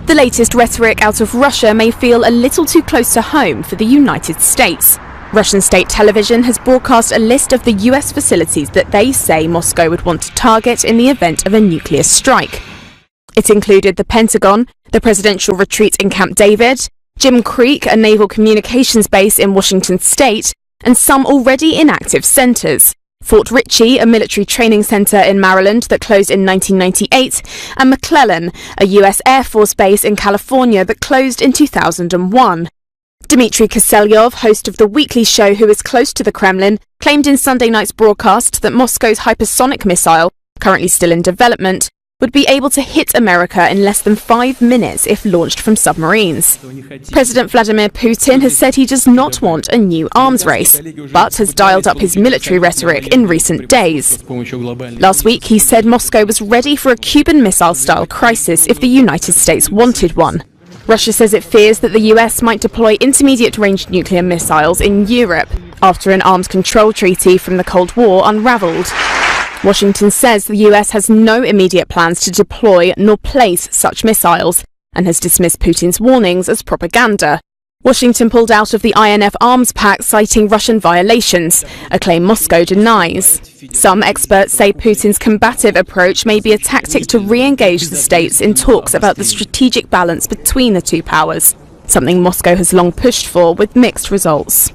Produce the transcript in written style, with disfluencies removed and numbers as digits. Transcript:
The latest rhetoric out of Russia may feel a little too close to home for the United States. Russian state television has broadcast a list of the US facilities that they say Moscow would want to target in the event of a nuclear strike. It included the Pentagon, the presidential retreat in Camp David, Jim Creek, a naval communications base in Washington state, and some already inactive centres. Fort Ritchie, a military training centre in Maryland that closed in 1998, and McClellan, a US Air Force base in California that closed in 2001. Dmitry Kiselyov, host of the weekly show who is close to the Kremlin, claimed in Sunday night's broadcast that Moscow's hypersonic missile, currently still in development, would be able to hit America in less than 5 minutes if launched from submarines. President Vladimir Putin has said he does not want a new arms race, but has dialed up his military rhetoric in recent days. Last week, he said Moscow was ready for a Cuban Missile-style crisis if the United States wanted one. Russia says it fears that the US might deploy intermediate-range nuclear missiles in Europe after an arms control treaty from the Cold War unravelled. Washington says the US has no immediate plans to deploy nor place such missiles and has dismissed Putin's warnings as propaganda. Washington pulled out of the INF Arms Pact citing Russian violations, a claim Moscow denies. Some experts say Putin's combative approach may be a tactic to re-engage the states in talks about the strategic balance between the two powers, something Moscow has long pushed for with mixed results.